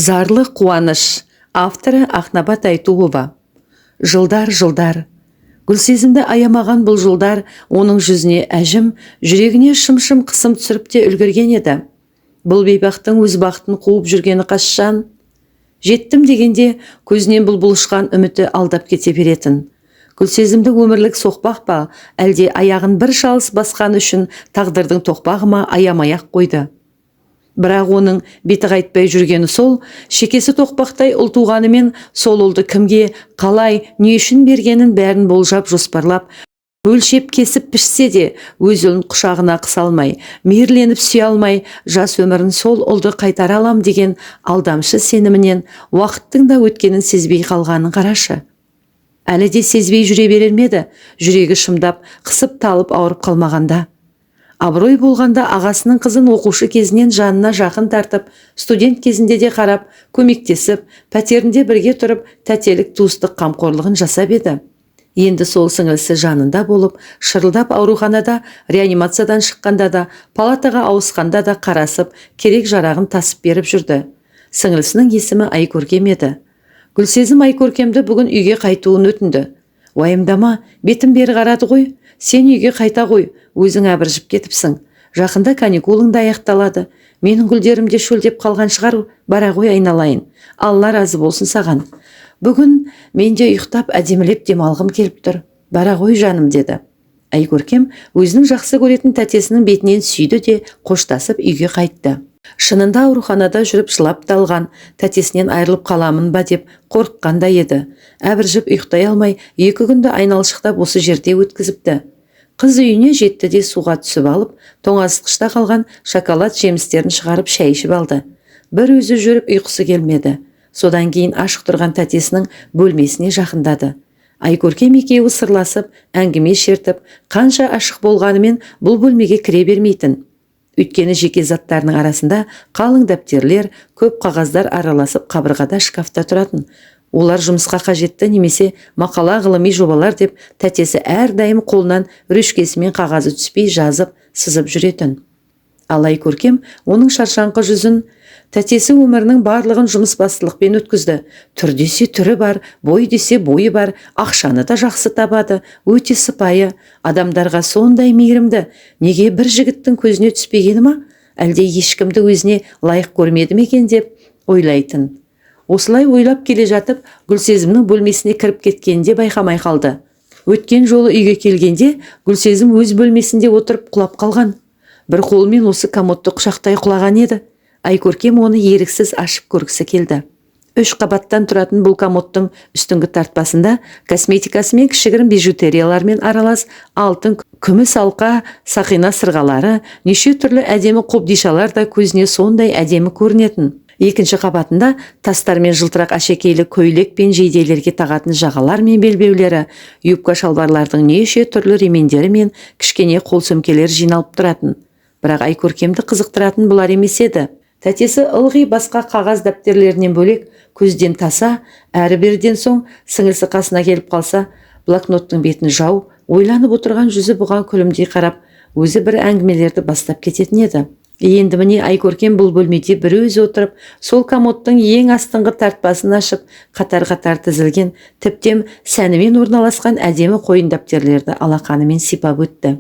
Зарлы қуаныш. Авторы Ақнабат Айтуова. Жылдар. Гүлсезімді аямаған бұл жылдар оның жүзіне әжім, жүрегіне шым-шым қысым түсіріп те үлгерген еді. Бұл бейбақтың өз бақытын қуып жүргені қашан. Жеттім дегенде көзінен бұл ұшқан үміті алдап кете беретін. Гүлсезімді өмірлік соқпақ па, әлде аяғын бір шалыс басқан үшін тағдырдың тоқпағыма аямаяқ қойды. Бірақ оның беті қайтпай жүргені сол, шекесі тоқпақтай ұл туғанымен сол ұлды кімге, қалай, не үшін бергенін бәрін болжап жоспарлап, өлшеп кесіп пішсе де өз ұлын құшағына қыса алмай, мейірленіп сүйе алмай, жас өмірін сол ұлды қайтара алам деген алдамшы сенімінен уақыттың да өткенін сезбей қалғанын қарашы. Әлі де сезбей жүре берер ме еді, жүрегі шымдап, қысып талып ауырып қалмағанда. Абырой болғанда ағасының қызын оқушы кезінен жанына жақын тартып, студент кезінде де қарап, көмектесіп, пәтерінде бірге тұрып, тәтелік туыстық қамқорлығын жасап еді. Енді сол сіңілісі жанында болып, шырылдап ауруханада, реанимациядан шыққанда да, палатаға ауысқанда да қарасып, керек жарағын тасып беріп жүрді. Сіңілісінің есімі Айкөркем еді. Гүлсезім Айкөркемді бүгін үйге қайтуын өтінді. Уайымдама, бетім бері қарады ғой, сен үйге қайта ғой, өзің әбіржіп кетіпсің. Жақында каникулың да аяқталады. Менің гүлдерім де шөлдеп қалған шығар, бара ғой айналайын. Алла разы болсын саған. Бүгін мен де ұйықтап әдемілеп демалғым келіп тұр. Бара ғой жаным деді. Айкөркем өзінің жақсы көретін тәтесінің бетінен сүйді де қоштасып үйге қайтты. Шынында ауруханада жүріп жылап талған, тәтесінен айырылып қаламын ба деп қорыққанда еді. Әбіржіп ұйықтай алмай, 2 күнді айналшықтап осы жерде өткізіпті. Қыз үйіне жетті де суға түсіп алып, тоңазытқышта қалған шоколад жемістерін шығарып шай ішіп алды. Бір өзі жүріп ұйқысы келмеді. Содан кейін ашық тұрған тәтесінің бөлмесіне жақындады. Айкөркем екеуі сырласып, әңгіме шертіп, қанша ашық болғанымен бұл бөлмеге кіре бермейтін. Өйткені жеке заттарының арасында қалың дәптерлер, көп қағаздар араласып қабырғада шкафта тұратын. Олар жұмысқа қажетті немесе мақала ғылыми жобалар деп тәтесі әрдайым қолынан рөшкесімен қағазы түспей жазып, сызып жүретін. Ал Айкөркем оның шаршаңқы жүзін, тәтесі өмірінің барлығын жұмысбастылықпен өткізді. Түр десе түрі бар, бой десе бойы бар, ақшаны да жақсы табады, өте сыпайы, адамдарға сондай мейірімді. Неге бір жігіттің көзіне түспегені ма, әлде ешкімді өзіне лайық көрмеді ме екен деп ойлайтын. Осылай ойлап келе жатып, Гүлсезімнің бөлмесіне кіріп кеткенде байқамай қалды. Өткен жолы үйге келгенде Гүлсезім өз бөлмесінде отырып құлап қалған. Бір қолымен осы комодты құшақтай құлаған еді. Айкөркем оны еріксіз ашып көргісі келді. 3 қабаттан тұратын бұл комодтың үстіңгі тартпасында косметикасы мен кішігірім бижутериялармен аралас алтын, күміс алқа, сақина сырғалары, неше түрлі әдемі қобдишалар да көзіне сондай әдемі көрінетін. Екінші қабатында тастармен жылтырақ әшекейлі көйлек пен жейделерге тағатын жағалар мен белбеулері, юбка шалбарлардың неше түрлі ремендері мен кішкене қол сөмкелер жиналып тұратын. Бірақ Айкөркемді қызықтыратын бұлар емес еді. Тәтесі ылғи басқа қағаз дәптерлерінен бөлек көзден таса, әрі-берден соң сіңілісі қасына келіп қалса, блокноттың бетін жау, ойланып отырған жүзі бұған күлімдей қарап, өзі бір әңгімелерді бастап кететін еді. Енді міне Айкөркем бұл бөлмеде бір өзі отырып, сол комодтың ең астыңғы тартпасын ашып, қатар-қатар тізілген, тіптен сәнімен орналасқан әдемі қойын дәптерлерді алақанымен сипап өтті.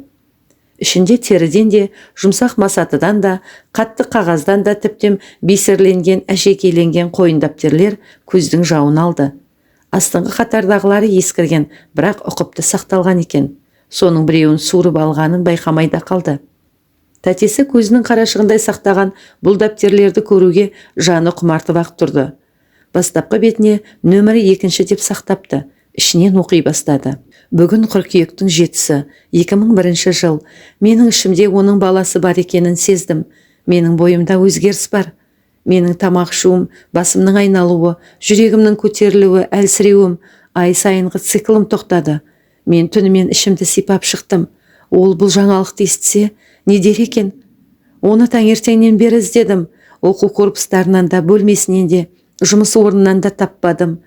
Ішінде теріден де, жұмсақ масатыдан да, қатты қағаздан да тіптен бисерленген, әшекейленген қойын дәптерлер көздің жауын алды. Астыңғы қатардағылары ескірген, бірақ ұқыпты сақталған екен. Соның біреуін суырып алғанын байқамай да қалды. Тәтесі көзінің қарашығындай сақтаған бұл дәптерлерді көруге жаны құмартып-ақ тұрды. Бастапқы бетіне нөмірі 2 деп сақтапты. Ішінен оқи бастады. Бүгін қыркүйектің 7-сі, 2001 жыл. Менің ішімде оның баласы бар екенін сездім. Менің бойымда өзгеріс бар. Менің тамақ ішуім, басымның айналуы, жүрегімнің көтерілуі, әлсіреуім, ай сайынғы циклым тоқтады. Мен түнімен ішімді сипап шықтым. Ол бұл жаңалықты естісе, не дер екен? Оны таңертеңнен бері іздедім. Оқу корпустарынан да, бөлмесінен де, жұмыс орнынан да таппадым.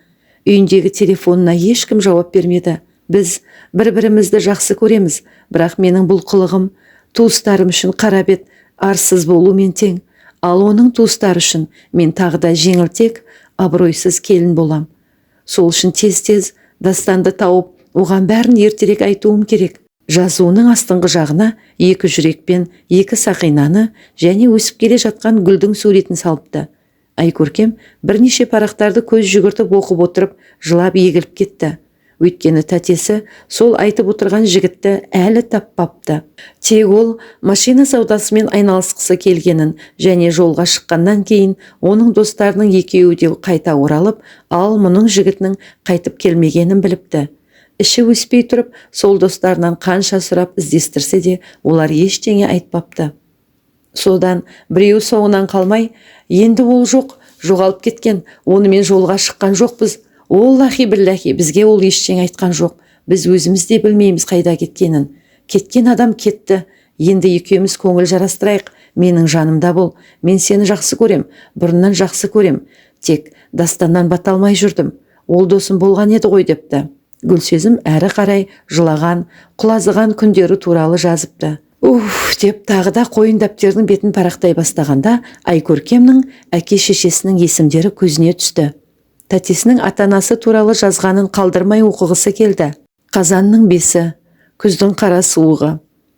Үйіндегі телефонына ешкім жауап бермеді. Біз бір-бірімізді жақсы көреміз, бірақ менің бұл қылығым туыстарым үшін қара бет, арсыз болумен тең. Ал оның туыстары үшін мен тағы да жеңілтек, абыройсыз келін болам. Сол үшін тез-тез Дастанды тауып, оған бәрін ертерек айтуым керек. Жазуының астыңғы жағына 2 жүрек пен 2 сақинаны және өсіп келе жатқан гүлдің суретін салыпты. Айкөркем бірнеше парақтарды көз жүгіртіп оқып отырып, жылап егіліп кетті. Өйткені тәтесі сол айтып отырған жігітті әлі таппапты. Тек ол машина саудасымен айналысқысы келгенін және жолға шыққаннан кейін оның достарының екеуі де қайта оралып, ал мұның жігітінің қайтып келмегенін біліпті. Іші өспей тұрып, сол достарынан қанша сұрап іздестірсе де, олар ештеңе айтпапты. Содан біреу соңынан қалмай, енді ол жоқ, жоғалып кеткен, онымен жолға шыққан жоқпыз. Оллахи биллахи, бізге ол ештеңе айтқан жоқ. Біз өзіміз де білмейміз қайда кеткенін. Кеткен адам кетті. Енді екеуміз көңіл жарастырайық. Менің жанымда бол. Мен сені жақсы көрем, бұрыннан жақсы көрем. Тек Дастаннан бата алмай жүрдім. Ол досым болған еді ғой депті. Гүлсезім әрі қарай жылаған, құлазыған күндері туралы жазыпты. Деп тағы да қойын дәптердің бетін парақтай бастағанда, Айкөркемнің әке-шешесінің есімдері көзіне түсті. Тәтесінің ата-анасы туралы жазғанын қалдырмай оқығысы келді. Қазанның 5-і, күздің қара суығы.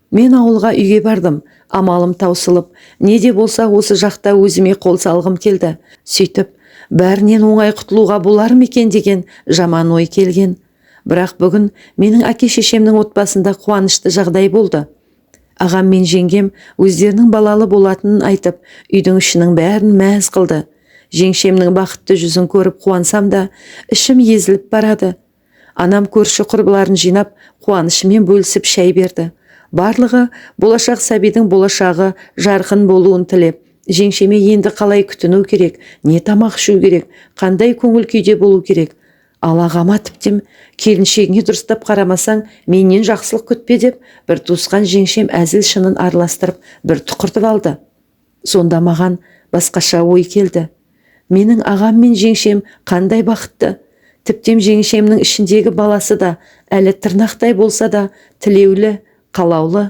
Мен ауылға үйге бардым, амалым таусылып, не де болса осы жақта өзіме қол салғым келді. Сөйтіп, бәрінен оңай құтылуға болар ма екен деген жаман ой келген. Бірақ бүгін менің әке-шешемнің отбасында қуанышты жағдай болды. Ағам мен жеңгем өздерінің балалы болатынын айтып, үйдің ішінің бәрін мәз қылды. Жеңшемнің бақытты жүзін көріп қуансам да, ішім езіліп барады. Анам көрші құрбыларын жинап, қуанышымен бөлісіп шай берді. Барлығы болашақ сәбидің болашағы жарқын болуын тілеп, жеңшеме енді қалай күтіну керек, не тамақ ішу керек, қандай көңіл күйде болу керек. Ал ағама тіптен келіншегіне дұрыстап қарамасаң, менен жақсылық күтпе деп, бір туысқан жеңшем әзіл шынын араластырып, бір тұқыртып алды. Сонда маған басқаша ой келді. Менің ағам мен жеңшем қандай бақытты. Тіптен жеңшемнің ішіндегі баласы да әлі тырнақтай болса да тілеулі, қалаулы.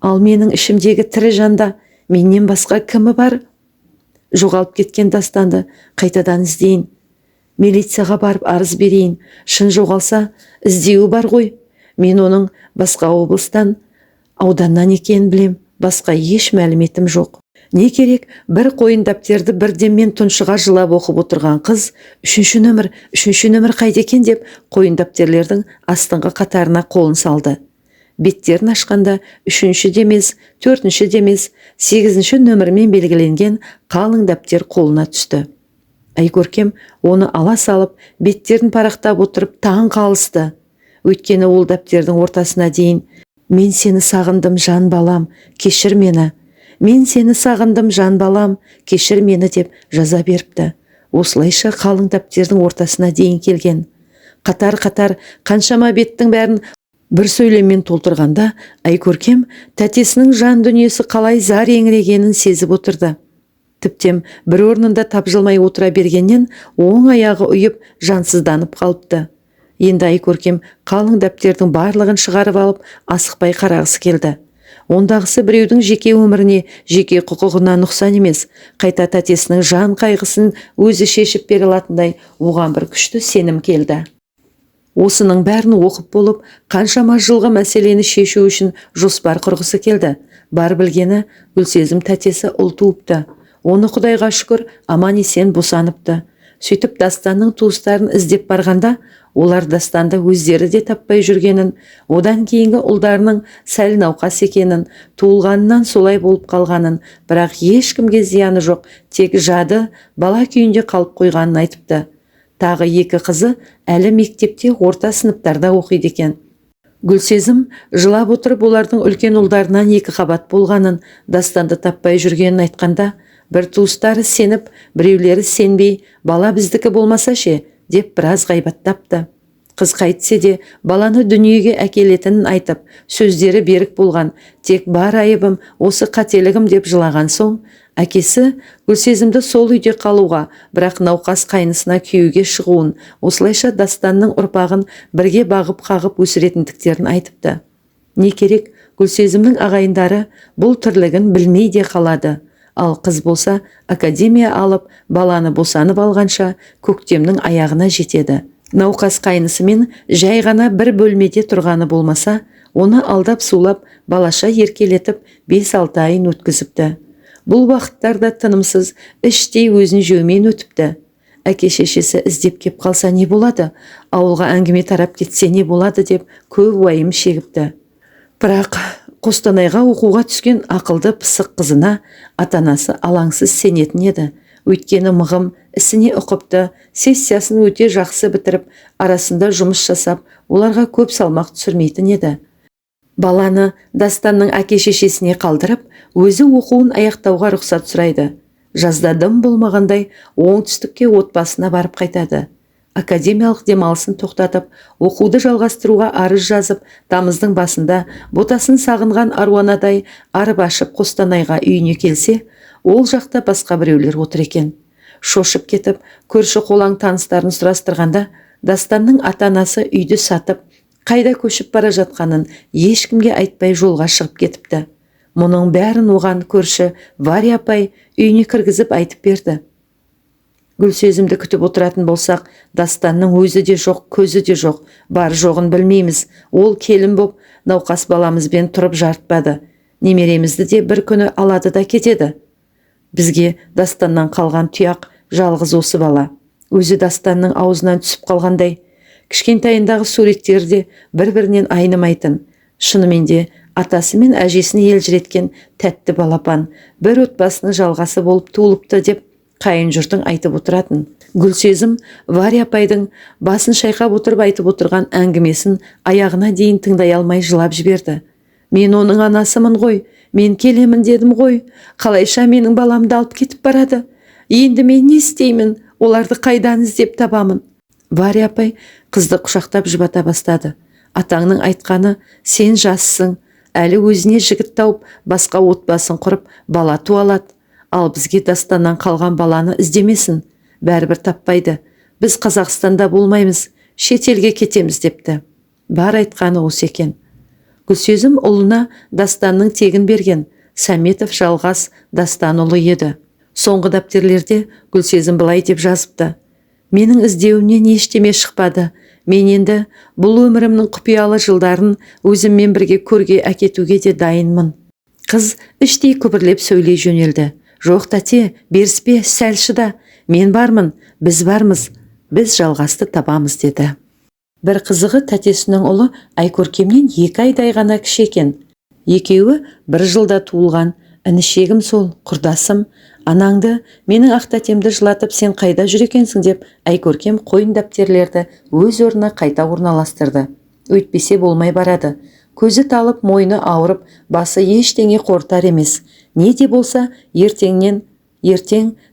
Ал менің ішімдегі тірі жанда менен басқа кімі бар? Жоғалып кеткен Дастанды қайтадан іздейін. Милицияға барып арыз берейін. Шын жоғалса, іздеуі бар ғой. Мен оның басқа облыстан, ауданнан екенін білем. Басқа еш мәліметім жоқ. Не керек, бір қойын дәптерді бірден тұншыға жылап оқып отырған қыз, үшінші нөмір қайда екен деп, қойын дәптерлердің астыңғы қатарына қолын салды. Беттерін ашқанда 3-ші демес, 4-ші демес, 8-ші нөмірмен белгіленген қалың дәптер қолына түсті. Айкөркем оны ала салып, беттерін парақтап отырып таң қалысты. Өйткені ол дәптердің ортасына дейін «Мен сені сағындым, жан балам, кешір мені. Мен сені сағындым, жан балам, кешір мені» деп жаза беріпті. Осылайша қалың дәптердің ортасына дейін келген. Қатар-қатар қаншама беттің бәрін бір сөйлеммен толтырғанда, Айкөркем тәтесінің жан дүниесі қалай зар еңірегенін сезіп отырды. Тіптен бір орнында тапжылмай отыра бергеннен оң аяғы ұйып жансызданып қалыпты. Енді Айкөркем қалың дәптердің барлығын шығарып алып, асықпай қарағысы келді. Ондағысы біреудің жеке өміріне, жеке құқығына нұқсан емес, қайта тәтесінің жан қайғысын өзі шешіп бере алатындай оған бір күшті сенім келді. Осының бәрін оқып болып, қаншама жылғы мәселені шешу үшін жоспар құрғысы келді. Бар білгені, Гүлсезім тәтесі ұл туыпты. Оны Құдайға шүкір аман есен босаныпты. Сөйтіп Дастанның туыстарын іздеп барғанда, олар Дастанды өздері де таппай жүргенін, одан кейінгі ұлдарының сәл науқас екенін, туылғанынан солай болып қалғанын, бірақ ешкімге зияны жоқ, тек жады бала күйінде қалып қойғанын айтыпты. Тағы 2 қызы әлі мектепте орта сыныптарда оқиды екен. Гүлсезім жылап отырып олардың үлкен ұлдарынан 2 қабат болғанын, Дастанды таппай жүргенін айтқанда, бір туыстары сеніп, біреулері сенбей, бала біздікі болмаса ше, деп біраз ғайбаттапты. Қыз қайтсе де баланы дүниеге әкелетінін айтып, сөздері берік болған, тек бар айыбым осы қателігім деп жылаған соң, әкесі Гүлсезімді сол үйде қалуға, бірақ науқас қайнысына күйеуге шығуын, осылайша Дастанның ұрпағын бірге бағып-қағып өсіретіндіктерін айтыпты. Не керек, Гүлсезімнің ағайындары бұл тірлігін білмей де қалады. Ал қыз болса академия алып, баланы босанып алғанша көктемнің аяғына жетеді. Науқас қайнысымен жай ғана бір бөлмеде тұрғаны болмаса, оны алдап сулап, балаша еркелетіп 5-6 айын өткізіпті. Бұл уақыттарда тынымсыз іштей өзін жеумен өтіпті. Әке-шешесі іздеп кеп қалса не болады, ауылға әңгіме тарап кетсе не болады деп көп уайым шегіпті. Бірақ Қостанайға оқуға түскен ақылды пысық қызына ата-анасы алаңсыз сенетін еді. Өйткені мығым ісіне ұқыпты, сессиясын өте жақсы бітіріп, арасында жұмыс жасап, оларға көп салмақ түсірмейтін еді. Баланы Дастанның әке-шешесіне қалдырып, өзі оқуын аяқтауға рұқсат сұрайды. Жазда дым болмағандай оңтүстікке отбасына барып қайтады. Академиялық демалысын тоқтатып, оқуды жалғастыруға арыз жазып, тамыздың басында ботасын сағынған аруанадай арып ашып Қостанайға үйіне келсе, ол жақта басқа біреулер отыр екен. Шошып кетіп, көрші қолаң таныстарын сұрастырғанда, Дастанның ата-анасы үйді сатып, қайда көшіп бара жатқанын ешкімге айтпай жолға шығып кетіпті. Мұның бәрін оған көрші Варя апай үйіне кіргізіп айтып берді. Гүлсезімді күтіп отыратын болсақ, Дастанның өзі де жоқ, көзі де жоқ, бар жоғын білмейміз. Ол келін боп, науқас баламызбен тұрып жартпады. Немеремізді де бір күні алады да кетеді. Бізге Дастаннан қалған тұяқ жалғыз осы бала. Өзі Дастанның аузынан түсіп қалғандай. Кішкентайындағы суреттері де бір-бірінен айнымайтын. Шынымен де атасы мен әжесін елжіреткен тәтті балапан бір отбасының жалғасы болып туылыпты деп қайын жұртың айтып отыратын. Гүлсезім Варя апайдың басын шайқап отырып айтып отырған әңгімесін аяғына дейін тыңдай алмай жылап жіберді. Мен оның анасымын ғой, мен келемін дедім ғой, қалайша менің баламды алып кетіп барады. Енді мен не істеймін, оларды қайдан іздеп табамын? Варя апай қызды құшақтап жұбата бастады. Атаңның айтқаны, сен жассың, әлі өзіне жігіт тауып, басқа отбасын құрып, бала туалады. Ал бізге Дастаннан қалған баланы іздемесін, бәрібір таппайды. Біз Қазақстанда болмаймыз, шетелге кетеміз депті. Бар айтқаны осы екен. Гүлсезім ұлына Дастанның тегін берген. Сәметов Жалғас Дастан ұлы еді. Соңғы дәптерлерде Гүлсезім былай деп жазыпты. Менің іздеуімнен ештеме шықпады. Мен енді бұл өмірімнің құпиялы жылдарын өзіммен бірге көрге әкетуге де дайынмын. Қыз іштей күбірлеп сөйлей жөнелді. Жоқ тәте, беріспе, сәл шыда. Мен бармын, біз бармыз. Біз жалғасты табамыз деді. Бір қызығы тәтесінің ұлы Айкөркемнен 2 айдай ғана кіші екен. Екеуі 1 жылда туылған. Інішегім сол, құрдасым. Анаңды, менің ақ тәтемді жылатып, сен қайда жүр екенсің деп Айкөркем қойын дәптерлерді өз орнына қайта орналастырды. Өйтпесе болмай барады. Көзі талып, мойны ауырып, басы ештеңе қортар емес. Не де болса, ертең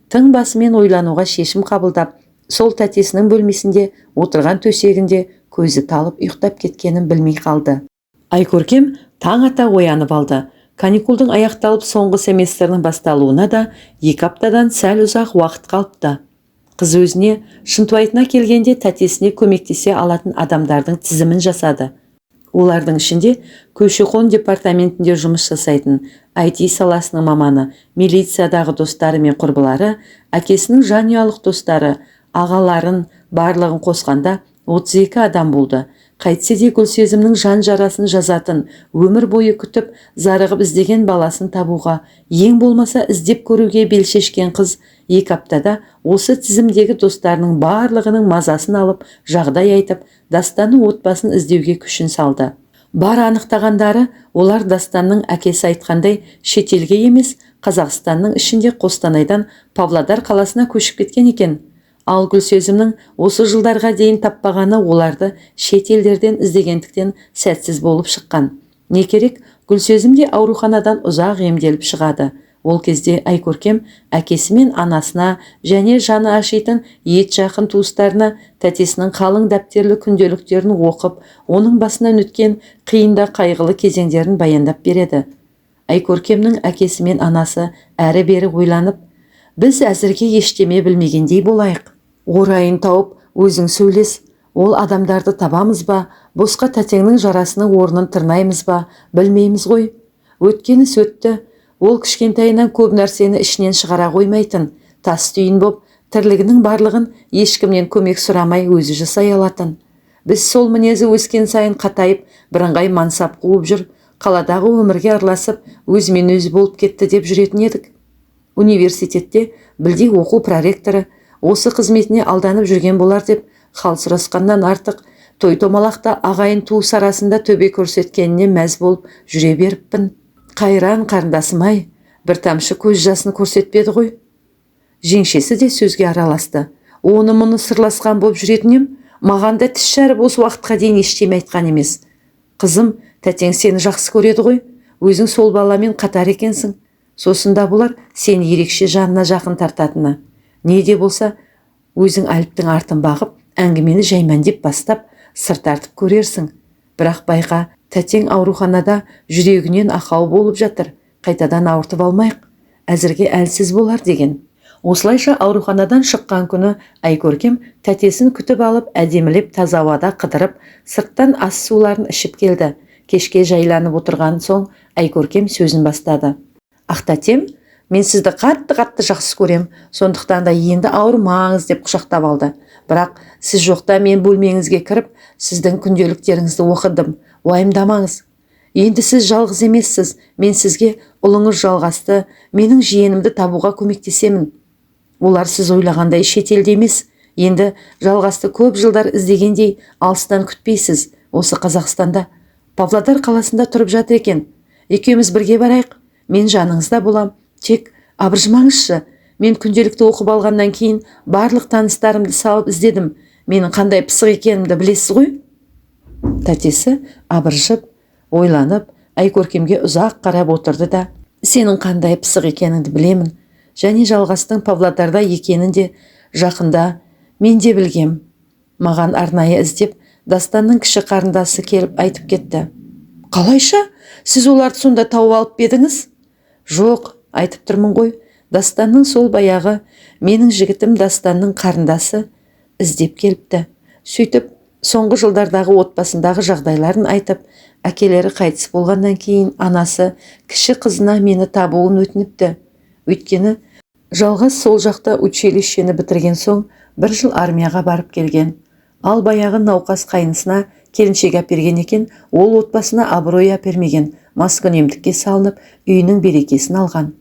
тың басымен ойлануға шешім қабылдап, сол тәтесінің бөлмесінде отырған төсегінде көзі талып ұйықтап кеткенін білмей қалды. Айкөркем таң ата оянып алды. Каникулдың аяқталып соңғы семестрдің басталуына да 2 аптадан сәл ұзақ уақыт қалыпты. Қыз өзіне Шынтуайтына келгенде тәтесіне көмектесе алатын адамдардың тізімін жасады. Олардың ішінде көші-қон департаментінде жұмыс жасайтын, IT саласының маманы, милициядағы достары мен құрбылары, әкесінің жанұялық достары, ағаларын барлығын қосқанда 32 адам болды. Қайтсе де Гүлсезімнің жан жарасын жазатын, өмір бойы күтіп, зарығып іздеген баласын табуға, ең болмаса іздеп көруге бел шешкен қыз 2 аптада осы тізімдегі достарының барлығының мазасын алып, жағдай айтып, Дастанның отбасын іздеуге күшін салды. Бар анықтағандары, олар Дастанның әкесі айтқандай шетелге емес, Қазақстанның ішінде Қостанайдан Павлодар қаласына көшіп кеткен екен. Ал Гүлсезімнің осы жылдарға дейін таппағаны оларды шет елдерден іздегендіктен сәтсіз болып шыққан. Не керек, Гүлсезім де ауруханадан ұзақ емделіп шығады. Ол кезде Айкөркем әкесі мен анасына және жаны ашитын ет жақын туыстарына тәтесінің қалың дәптерлі күнделіктерін оқып, оның басынан өткен қиында қайғылы кезеңдерін баяндап береді. Айкөркемнің әкесі мен анасы әрі-бері ойланып, біз әзірге ештеме білмегендей болайық. Орайын тауып, өзің сөйлес. Ол адамдарды табамыз ба, босқа тәтеңнің жарасының орнын тырнаймыз ба, білмейміз ғой. Өткені өтті. Ол кішкентайынан көп нәрсені ішінен шығара қоймайтын, тас түйін боп, тірлігінің барлығын ешкімнен көмек сұрамай өзі жасай алатын. Біз сол мінезі өскен сайын қатайып, бірыңғай мансап қуып жүр, қаладағы өмірге араласып, өзімен өзі болып кетті деп жүретін едік. Университетте білдей оқу проректоры осы қызметіне алданып жүрген болар деп хал сұрасқаннан артық, той-томалақта ағайын туыс арасында төбе көрсеткеніне мәз болып жүре беріппін. Қайран қарындасым-ай, бір тамшы көз жасын көрсетпеді ғой. Жеңшесі де сөзге араласты. Оны мұны сырласқан болып жүретінем, маған да тіс жарып осы уақытқа дейін ештеме айтқан емес. Қызым, тәтең сені жақсы көреді ғой, өзің сол баламен қатар екенсің. Сосында бұлар сені ерекше жанына жақын тартатыны. Не де болса, өзің Әліптің артын бағып, әңгімені жаймандеп бастап, сыр тартып көрерсің. Бірақ байқа, тәтең ауруханада жүрегінен ақау болып жатыр. Қайтадан ауыртып алмайық, әзірге әлсіз болар деген. Осылайша ауруханадан шыққан күні Айкөркем тәтесін күтіп алып, әдемілеп таза ауада қыдырып, сырттан ас суларын ішіп келді. Кешке жайланып отырған соң Айкөркем сөзін бастады. Ақтатем, мен сізді қатты жақсы көрем, сондықтан да енді ауырмаңыз деп құшақтап алды. Бірақ сіз жоқта мен бөлмеңізге кіріп, сіздің күнделіктеріңізді оқыдым. Уайымдамаңыз. Енді сіз жалғыз емессіз, мен сізге ұлыңыз жалғасты, менің жиенімді табуға көмектесемін. Олар сіз ойлағандай шетелде емес, енді жалғасты көп жылдар іздегендей алыстан күтпейсіз. Осы Қазақстанда, Павлодар қаласында тұрып жатыр екен. Екеуміз бірге барайық, мен жаныңызда болам, тек абыржымаңызшы. Мен күнделікті оқып алғаннан кейін барлық таныстарымды салып іздедім. Менің қандай пысық екенімді білесіз ғой? Тәтесі абыржып, ойланып, Айкөркемге ұзақ қарап отырды да, сенің қандай пысық екеніңді білемін, және жалғастың Павлодарда екенін де жақында мен де білгем. Маған арнайы іздеп, Дастанның кіші қарындасы келіп айтып кетті. Қалайша? Сіз оларды сонда тауып алып бедіңіз? Жоқ, айтып тұрмын ғой. Дастанның сол баяғы менің жігітім Дастанның қарындасы іздеп келіпті. Сөйтіп, соңғы жылдардағы отбасындағы жағдайларын айтып, әкелері қайтыс болғаннан кейін анасы кіші қызына мені табуын өтініпті. Өйткені жалғас сол жақта училищені бітірген соң 1 жыл армияға барып келген. Ал баяғы науқас қайнысына келіншек әперген екен, ол отбасына абырой әпермеген, маскүнемдікке салынып, үйінің берекесін алған.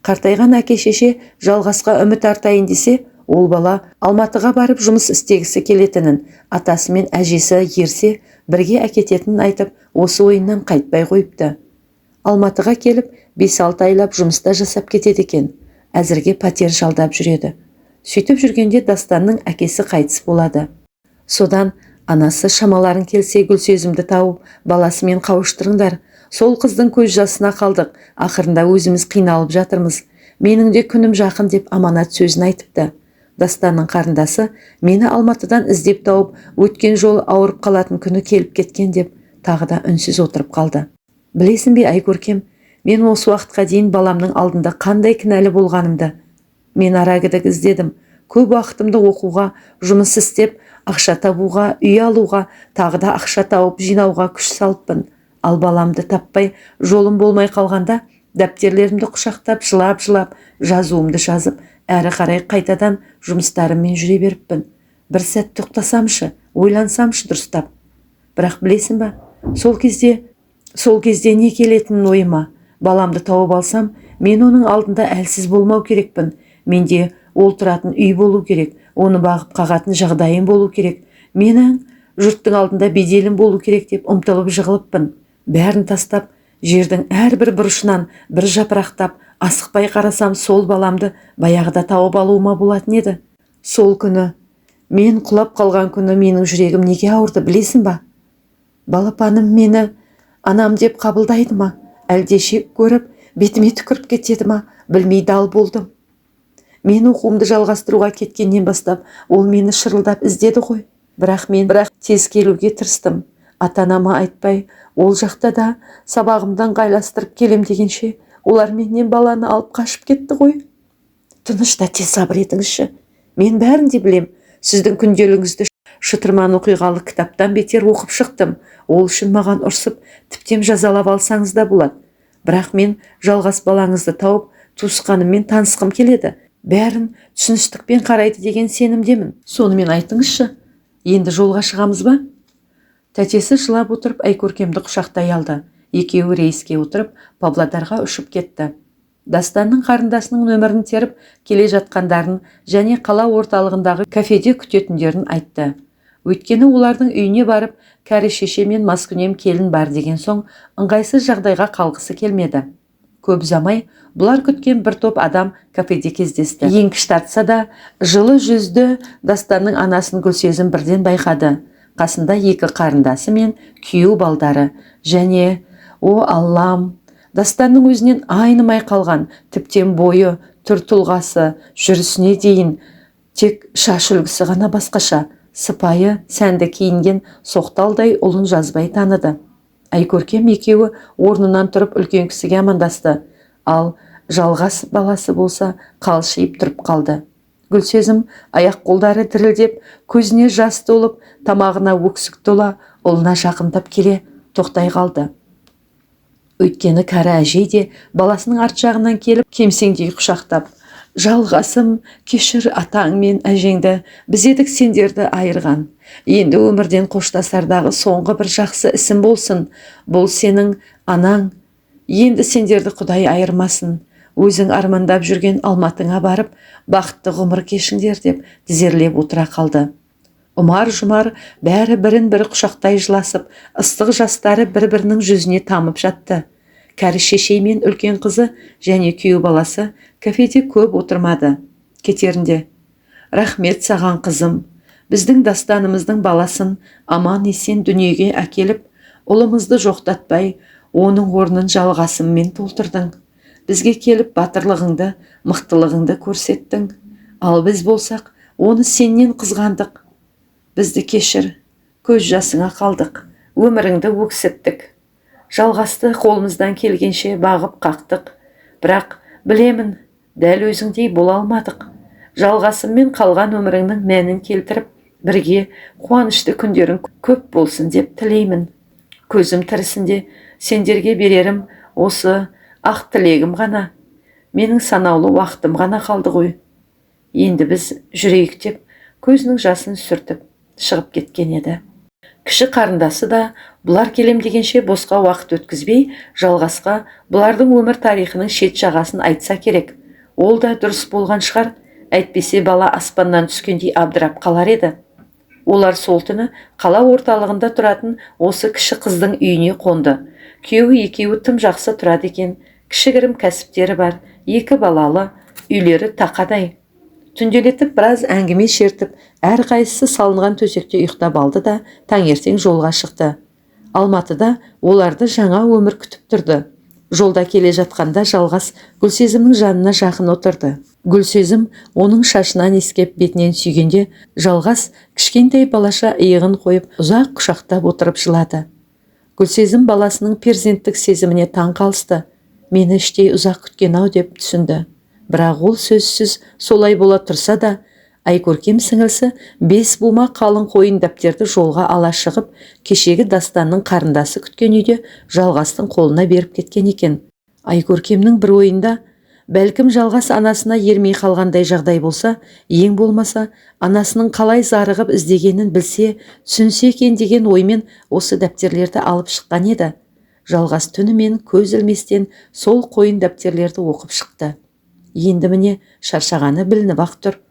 Қартайған әке-шеше жалғасқа үміт артайын десе, ол бала Алматыға барып жұмыс істегісі келетінін, атасы мен әжесі ерсе бірге әкететінін айтып, осы ойыннан қайтпай қойыпты. Алматыға келіп 5-6 айлап жұмыста жасап кетеді екен. Әзірге пәтер жалдап жүреді. Сөйтіп жүргенде Дастанның әкесі қайтыс болады. Содан анасы шамаларын келсе Гүлсезімді тауып, баласымен қауыштырыңдар. Сол қыздың көз жасына қалдық. Ақырында өзіміз қиналып жатырмыз. Менің де күнім жақын деп аманат сөзін айтыпты. Дастанның қарындасы мені Алматыдан іздеп тауып, өткен жолы ауырып қалатын күні келіп кеткен деп тағы да үнсіз отырып қалды. Білесің бе, Айкөркем, мен осы уақытқа дейін баламның алдында қандай кінәлі болғанымды. Мен арагідік іздедім. Көп уақытымды оқуға, жұмыс істеп, ақша табуға, үй алуға, тағы да ақша тауып жинауға күш салыппын. Ал баламды таппай, жолым болмай қалғанда, дәптерлерімді құшақтап, жылап, жазуымды жазып, әрі қарай қайтадан жұмыстарыммен жүре беріппін. Бір сәт тоқтасамшы, ойлансамшы дұрыстап. Бірақ білесің ба, сол кезде не келетінін ойыма. Баламды тауып алсам, мен оның алдында әлсіз болмау керекпін. Менде ол тұратын үй болу керек, оны бағып қағатын жағдайым болу керек. Менің жұрттың алдында беделім болу керек деп ұмтылып жығылыппын. Бәрін тастап, жердің әрбір бұрышынан бір жапырақтап, асықпай қарасам, сол баламды баяғыда тауып алуыма болатын еді. Сол күні, мен құлап қалған күні менің жүрегім неге ауырды, білесің ба? Балапаным мені анам деп қабылдайды ма? Әлде шек көріп, бетіме түкіріп кетеді ма? Білмей дал болдым. Мен оқуымды жалғастыруға кеткеннен бастап, ол мені шырылдап іздеді ғой. Бірақ мен тез келуге тырыстым. Ата-анама айтпай, ол жақта да сабағымдан қайластырып келем дегенше, олар менен баланы алып қашып кетті ғой. Тыныш та тез сабыр етіңізші. Мен бәрін де білем. Сіздің күнделігіңізді шытырман оқиғалы кітаптан бетер оқып шықтым. Ол үшін маған ұрсып, тіптен жазалап алсаңыз да болады. Бірақ мен жалғас балаңызды тауып, туысқаныммен танысқым келеді. Бәрін түсіністікпен қарайды деген сенімдемін. Сонымен айтыңызшы, енді жолға шығамыз ба? Тәтесі жылап отырып Айкөркемді құшақтай алды. Екеуі рейске отырып Павлодарға ұшып кетті. Дастанның қарындасының нөмірін теріп келе жатқандарын және қала орталығындағы кафеде күтетіндерін айтты. Өйткені олардың үйіне барып, кәрі шеше мен маскүнем келін бар деген соң ыңғайсыз жағдайға қалғысы келмеді. Көп ұзамай бұлар күткен бір топ адам кафеде кездесті. Еңкіш тартса да, жылы жүзді Дастанның анасын Гүлсезім бірден байқады. Қасында екі қарындасы мен күйеу балдары және, о Аллам, Дастанның өзінен айнымай қалған, тіптен бойы, түр тұлғасы, жүрісіне дейін тек шаш үлгісі ғана басқаша, сыпайы, сәнді киінген соқталдай ұлын жазбай таныды. Айкөркем екеуі орнынан тұрып үлкен кісіге амандасты, ал жалғас баласы болса қалшиып тұрып қалды. Гүлсезім аяқ қолдары дірілдеп, көзіне жас толып, тамағына өксік тола, ұлына жақындап келе тоқтай қалды. Өйткені кәрі әжей де баласының арт жағынан келіп, кемсеңдей құшақтап, жалғасым, кешір атаң мен әжеңді, біз едік сендерді айырған. Енді өмірден қоштасардағы соңғы бір жақсы ісім болсын. Бұл сенің анаң. Енді сендерді Құдай айырмасын. Өзің армандап жүрген Алматыңа барып, бақытты ғұмыр кешіңдер деп тізерлеп отыра қалды. Ұмар-жұмар бәрі бірін-бірі құшақтай жыласып, ыстық жастары бір-бірінің жүзіне тамып жатты. Кәрі шешей мен үлкен қызы және күйеу баласы кафеде көп отырмады. Кетерінде, рахмет саған қызым, біздің Дастанымыздың баласын аман-есен дүниеге әкеліп, ұлымызды жоқтатпай, оның орнын жалғасыммен толтырдың. Бізге келіп батырлығыңды, мықтылығыңды көрсеттің. Ал біз болсақ, оны сеннен қызғандық. Бізді кешір, көз жасыңа қалдық, өміріңді өксіттік. Жалғасты қолымыздан келгенше бағып қақтық. Бірақ білемін, дәл өзіңдей бола алмадық. Жалғасыммен қалған өміріңнің мәнін келтіріп, бірге қуанышты күндерің көп болсын деп тілеймін. Көзім тірісінде сендерге берерім осы ақ тілегім ғана. Менің санаулы уақытым ғана қалды ғой. Енді біз жүрейік деп, көзінің жасын сүртіп шығып кеткен еді. Кіші қарындасы да бұлар келем дегенше босқа уақыт өткізбей, жалғасқа бұлардың өмір тарихының шет жағасын айтса керек. Ол да дұрыс болған шығар, әйтпесе бала аспаннан түскендей абдырап қалар еді. Олар сол түні қала орталығында тұратын осы кіші қыздың үйіне қонды. Күйеуі екеуі тым жақсы тұрады екен, кішігірім кәсіптері бар, екі балалы, үйлері тақадай. Түнделетіп біраз әңгіме шертіп, әрқайсысы салынған төсекте ұйықтап алды да таңертең жолға шықты. Алматыда оларды жаңа өмір күтіп тұрды. Жолда келе жатқанда жалғас Гүлсезімнің жанына жақын отырды. Гүлсезім оның шашынан иіскеп бетінен сүйгенде, жалғас кішкентай балаша иығын қойып ұзақ құшақтап отырып жылады. Гүлсезім баласының перзенттік сезіміне таң қалысты. Мені іштей ұзақ күткен-ау деп түсінді. Бірақ ол сөзсіз солай бола тұрса да, Айкөркем сіңілсі 5 бума қалың қойын дәптерді жолға ала шығып, кешегі Дастанның қарындасы күткен үйде жалғастың қолына беріп кеткен екен. Айкөркемнің бір ойында, бәлкім жалғас анасына ермей қалғандай жағдай болса, ең болмаса анасының қалай зарығып іздегенін білсе, түсінсе екен деген оймен осы дәптерлерді алып шыққан еді. Жалғас түнімен көз ілместен сол қойын дәптерлерді оқып шықты. Енді міне шаршағаны білініп-ақ тұр.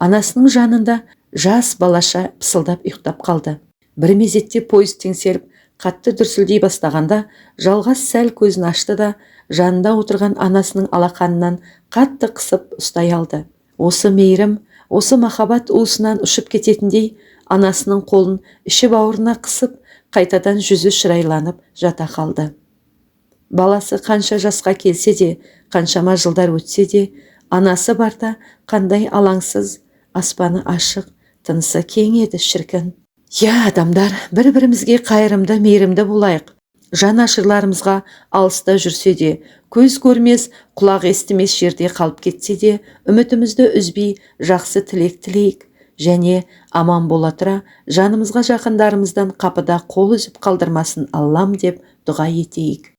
Анасының жанында жас балаша пысылдап ұйықтап қалды. Бір мезетте пойыз теңселіп, қатты дүрсілдей бастағанда, жалғас сәл көзін ашты да, жанында отырған анасының алақанынан қатты қысып ұстай алды. Осы мейірім, осы махаббат уысынан ұшып кететіндей, анасының қолын іші бауырына қысып, қайтадан жүзі шырайланып жата қалды. Баласы қанша жасқа келсе де, қаншама жылдар өтсе де, анасы барда қандай алаңсыз, аспаны ашық, тынысы кең еді шіркін. Я, адамдар, бір-бірімізге қайырымды, мейірімді болайық. Жан ашырларымызға алыста жүрсе де, көз көрмес, құлақ естімес жерде қалып кетсе де, үмітімізді үзбей жақсы тілек тілейік. Және аман бола тұра, жанымызға жақындарымыздан қапыда қол үзіп қалдырмасын Аллам деп дұға етейік.